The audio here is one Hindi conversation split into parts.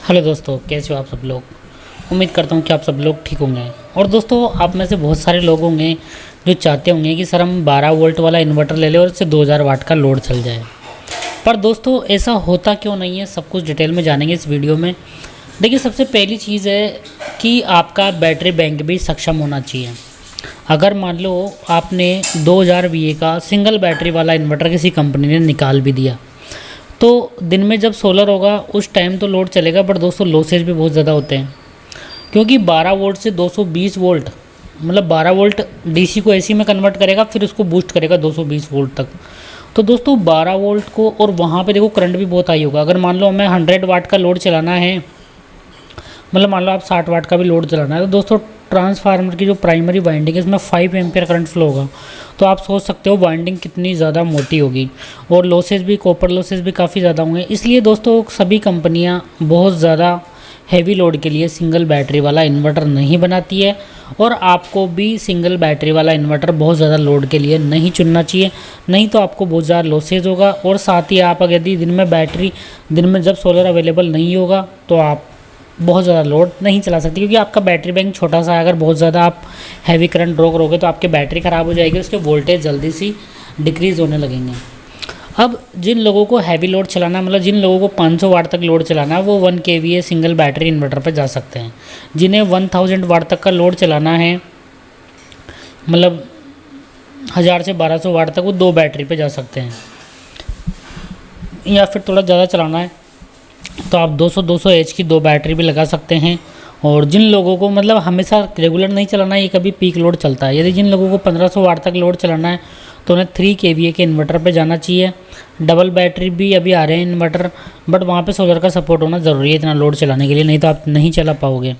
हेलो दोस्तों, कैसे हो आप सब लोग। उम्मीद करता हूँ कि आप सब लोग ठीक होंगे। और दोस्तों, आप में से बहुत सारे लोग होंगे जो चाहते होंगे कि सर हम 12 वोल्ट वाला इन्वर्टर ले लें और इससे 2000 वाट का लोड चल जाए। पर दोस्तों, ऐसा होता क्यों नहीं है, सब कुछ डिटेल में जानेंगे इस वीडियो में। देखिए, सबसे पहली चीज़ है कि आपका बैटरी बैंक भी सक्षम होना चाहिए। अगर मान लो आपने 2000 VA का सिंगल बैटरी वाला इन्वर्टर किसी कंपनी ने निकाल भी दिया, तो दिन में जब सोलर होगा उस टाइम तो लोड चलेगा, बट दोस्तों लॉसेज भी बहुत ज़्यादा होते हैं। क्योंकि 12 वोल्ट से 220 वोल्ट, मतलब 12 वोल्ट डीसी को एसी में कन्वर्ट करेगा, फिर उसको बूस्ट करेगा 220 वोल्ट तक। तो दोस्तों 12 वोल्ट को, और वहाँ पे देखो करंट भी बहुत हाई होगा। अगर मान लो हमें 100 वाट का लोड चलाना है, मतलब मान लो आप 60 वाट का भी लोड चलाना है, तो दोस्तों ट्रांसफार्मर की जो प्राइमरी वाइंडिंग है इसमें 5 एम्पियर करंट फ्लो होगा। तो आप सोच सकते हो वाइंडिंग कितनी ज़्यादा मोटी होगी, और लॉसेज भी, कॉपर लॉसेज भी काफ़ी ज़्यादा होंगे। इसलिए दोस्तों सभी कंपनियां बहुत ज़्यादा हैवी लोड के लिए सिंगल बैटरी वाला इन्वर्टर नहीं बनाती है, और आपको भी सिंगल बैटरी वाला इन्वर्टर बहुत ज़्यादा लोड के लिए नहीं चुनना चाहिए। नहीं तो आपको बहुत ज़्यादा लॉसेज होगा, और साथ ही आप अगर यदि दिन में जब सोलर अवेलेबल नहीं होगा तो आप बहुत ज़्यादा लोड नहीं चला सकते, क्योंकि आपका बैटरी बैंक छोटा सा है। अगर बहुत ज़्यादा आप हैवी करंट ड्रॉ करोगे तो आपकी बैटरी ख़राब हो जाएगी, उसके वोल्टेज जल्दी सी डिक्रीज़ होने लगेंगे। अब जिन लोगों को हैवी लोड चलाना है, मतलब जिन लोगों को 500 वाट तक लोड चलाना है, वो 1 kVA सिंगल बैटरी इन्वर्टर पर जा सकते हैं। जिन्हें 1000 वाट तक का लोड चलाना है, मतलब 1000 से 1200 वाट तक, वो 2 बैटरी पे जा सकते हैं। या फिर थोड़ा ज़्यादा चलाना है तो आप 200 एच की 2 बैटरी भी लगा सकते हैं। और जिन लोगों को मतलब हमेशा रेगुलर नहीं चलाना है, ये कभी पीक लोड चलता है, यदि जिन लोगों को 1500 वाट तक लोड चलाना है तो उन्हें 3 kVA के इन्वर्टर पे जाना चाहिए। डबल बैटरी भी अभी आ रहे हैं इन्वर्टर, बट वहाँ पे सोलर का सपोर्ट होना ज़रूरी है इतना लोड चलाने के लिए, नहीं तो आप नहीं चला पाओगे।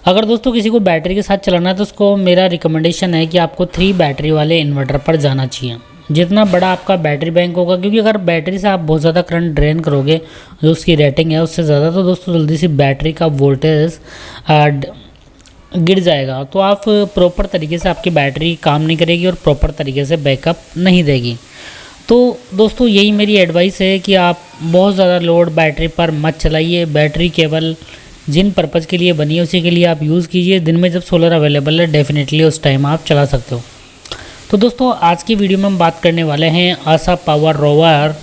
अगर दोस्तों किसी को बैटरी के साथ चलाना है तो उसको मेरा रिकमेंडेशन है कि आपको 3 बैटरी वाले इन्वर्टर पर जाना चाहिए। जितना बड़ा आपका बैटरी बैंक होगा, क्योंकि अगर बैटरी से आप बहुत ज़्यादा करंट ड्रेन करोगे, जो उसकी रेटिंग है उससे ज़्यादा, तो दोस्तों जल्दी से बैटरी का वोल्टेज गिर जाएगा। तो आप प्रॉपर तरीके से, आपकी बैटरी काम नहीं करेगी और प्रॉपर तरीके से बैकअप नहीं देगी। तो दोस्तों यही मेरी एडवाइस है कि आप बहुत ज़्यादा लोड बैटरी पर मत चलाइए। बैटरी केवल जिन पर्पज़ के लिए बनी है उसी के लिए आप यूज़ कीजिए। दिन में जब सोलर अवेलेबल है डेफिनेटली उस टाइम आप चला सकते हो। तो दोस्तों आज की वीडियो में हम बात करने वाले हैं आशा पावर रोवर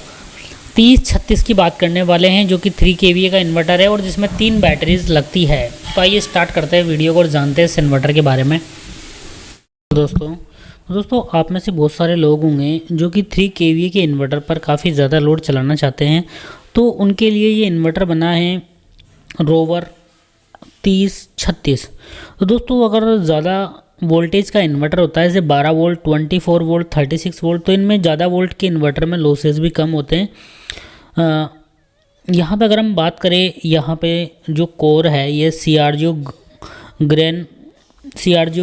3036 की बात करने वाले हैं, जो कि 3 kVA का इन्वर्टर है और जिसमें 3 बैटरीज लगती है। तो आइए स्टार्ट करते हैं वीडियो को और जानते हैं इस इन्वर्टर के बारे में। दोस्तों आप में से बहुत सारे लोग होंगे जो कि 3 kVA के इन्वर्टर पर काफ़ी ज़्यादा लोड चलाना चाहते हैं, तो उनके लिए ये इन्वर्टर बना है रोवर 3036। तो दोस्तों अगर ज़्यादा वोल्टेज का इन्वर्टर होता है, जैसे 12 वोल्ट, 24 वोल्ट, 36 वोल्ट, तो इनमें ज़्यादा वोल्ट के इन्वर्टर में लॉसेज भी कम होते हैं। यहाँ पे अगर हम बात करें, यहाँ पे जो कोर है ये CRGO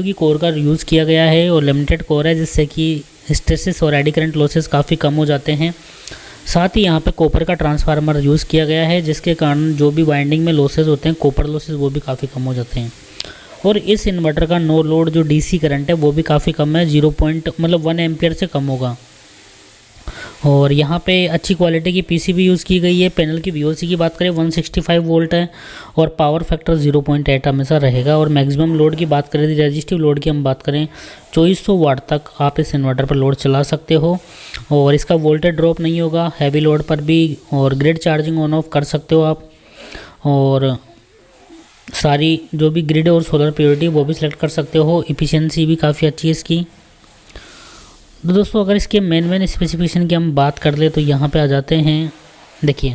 की कोर का यूज़ किया गया है, और लिमिटेड कोर है, जिससे कि हिस्टैरिसीस और एडी करंट लॉसेज काफ़ी कम हो जाते हैं। साथ ही यहाँ पे कॉपर का ट्रांसफार्मर यूज़ किया गया है, जिसके कारण जो भी वाइंडिंग में लॉसेज होते हैं, कॉपर लॉसेज, वो भी काफ़ी कम हो जाते हैं। और इस इन्वर्टर का नो लोड जो डीसी करंट है वो भी काफ़ी कम है, 1 एम्पियर से कम होगा। और यहाँ पे अच्छी क्वालिटी की पीसीबी यूज़ की गई है। पैनल की VOC की बात करें 165 वोल्ट है, और पावर फैक्टर 0.8 हमेशा रहेगा। और मैक्सिमम लोड की बात करें, रेजिस्टिव लोड की हम बात करें, 2400 वाट तक आप इस इन्वर्टर पर लोड चला सकते हो, और इसका वोल्टेज ड्रॉप नहीं होगा हैवी लोड पर भी। और ग्रिड चार्जिंग ऑन ऑफ कर सकते हो आप, और सारी जो भी ग्रिड और सोलर प्योरिटी वो भी सिलेक्ट कर सकते हो। इफिशियंसी भी काफ़ी अच्छी है इसकी। तो दोस्तों अगर इसके मेन स्पेसिफिकेशन की हम बात कर ले तो यहाँ पे आ जाते हैं। देखिए,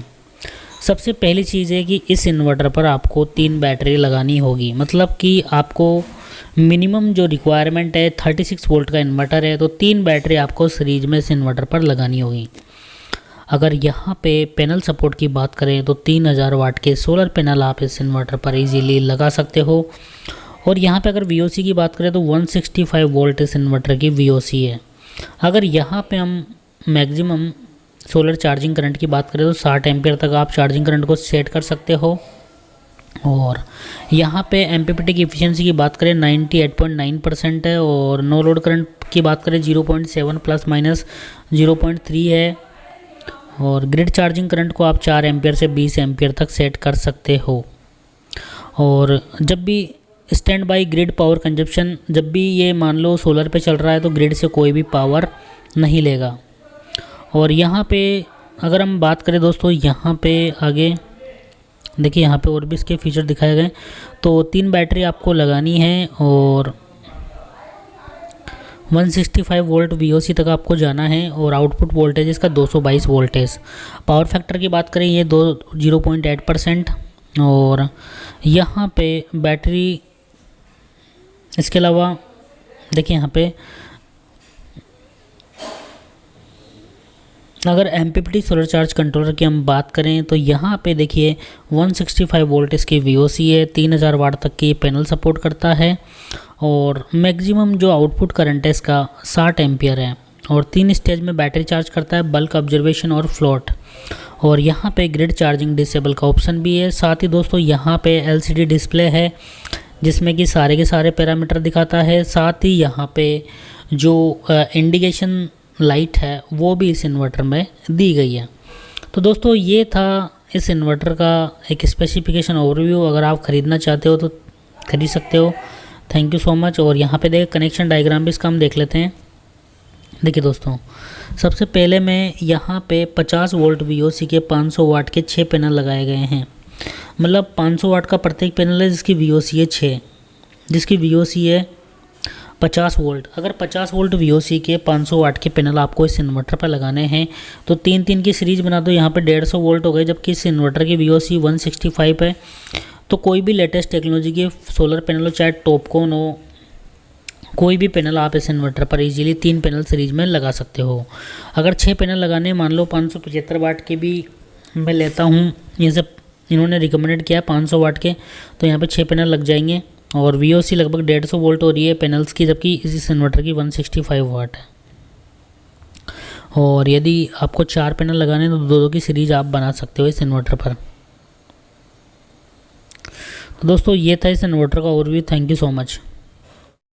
सबसे पहली चीज़ है कि इस इन्वर्टर पर आपको 3 बैटरी लगानी होगी, मतलब कि आपको मिनिमम जो रिक्वायरमेंट है, 36 वोल्ट का इन्वर्टर है तो 3 बैटरी आपको सीरीज में इस इन्वर्टर पर लगानी होगी। अगर यहाँ पे पैनल सपोर्ट की बात करें तो 3000 वाट के सोलर पैनल आप इस इन्वर्टर पर इजीली लगा सकते हो। और यहाँ पे अगर VOC की बात करें तो 165 वोल्ट इस इन्वर्टर की VOC है। अगर यहाँ पे हम मैक्सिमम सोलर चार्जिंग करंट की बात करें तो 60 एम्पियर तक आप चार्जिंग करंट को सेट कर सकते हो। और यहाँ पे MPPT की एफिशिएंसी की बात करें 98.9% है, और नो लोड करंट की बात करें 0.7 ± 0.3 है। और ग्रिड चार्जिंग करंट को आप 4 एम्पियर से 20 एम्पियर तक सेट कर सकते हो। और जब भी stand by grid power consumption, जब भी ये मान लो सोलर पे चल रहा है तो ग्रिड से कोई भी पावर नहीं लेगा। और यहाँ पे अगर हम बात करें दोस्तों, यहाँ पे आगे देखिए, यहाँ पे और भी इसके फीचर दिखाए गए। तो 3 बैटरी आपको लगानी है और 165 वोल्ट VOC तक आपको जाना है और आउटपुट वोल्टेज इसका 222 वोल्टेज। पावर फैक्टर की बात करें, ये 0.8%। और यहाँ पे बैटरी, इसके अलावा देखिए यहाँ पे अगर MPPT सोलर चार्ज कंट्रोलर की हम बात करें तो यहाँ पे देखिए 165 वोल्ट इसकी VOC है, 3000 वाट तक की पैनल सपोर्ट करता है और मैक्सिमम जो आउटपुट करंट है इसका 60 एम्पियर है। और 3 स्टेज में बैटरी चार्ज करता है, बल्क ऑब्जर्वेशन और फ्लोट। और यहाँ पे ग्रिड चार्जिंग डिसेबल का ऑप्शन भी है। साथ ही दोस्तों यहाँ पे LCD डिस्प्ले है जिसमें कि सारे के सारे पैरामीटर दिखाता है। साथ ही यहाँ पे जो इंडिकेशन लाइट है वो भी इस इन्वर्टर में दी गई है। तो दोस्तों ये था इस इन्वर्टर का एक स्पेसिफिकेशन ओवरव्यू। अगर आप ख़रीदना चाहते हो तो खरीद सकते हो। Thank you so much. और यहाँ पे देखिए कनेक्शन डायग्राम भी इसका हम देख लेते हैं। देखिए दोस्तों, सबसे पहले मैं यहाँ पे 50 वोल्ट VOC के 500 वाट के 6 पैनल लगाए गए हैं। मतलब 500 वाट का प्रत्येक पैनल है जिसकी VOC है 6, जिसकी VOC है 50 वोल्ट। अगर 50 वोल्ट VOC के 500 वाट के पैनल आपको इस इन्वर्टर पर लगाने हैं तो 3-3 की सीरीज बना दो। यहाँ पे 150 वोल्ट हो गए, जबकि इस इन्वर्टर की VOC 165 है। तो कोई भी लेटेस्ट टेक्नोलॉजी के सोलर पैनल हो, चाहे टॉपकॉन हो, कोई भी पैनल आप इस इन्वर्टर पर इजीली 3 पैनल सीरीज में लगा सकते हो। अगर 6 पैनल लगाने, मान लो 575 वाट के भी मैं लेता हूँ, ये सब इन्होंने रिकमेंडेड किया है 500 वाट के, तो यहाँ पे 6 पैनल लग जाएंगे। और VOC लगभग 150 वोल्ट हो रही है पैनल्स की, जबकि इस इन्वर्टर की 165 वाट है। और यदि आपको 4 पैनल लगाने तो 2-2 की सीरीज आप बना सकते हो इस इन्वर्टर पर। तो दोस्तों ये था इस इन्वर्टर का overview. Thank you so much.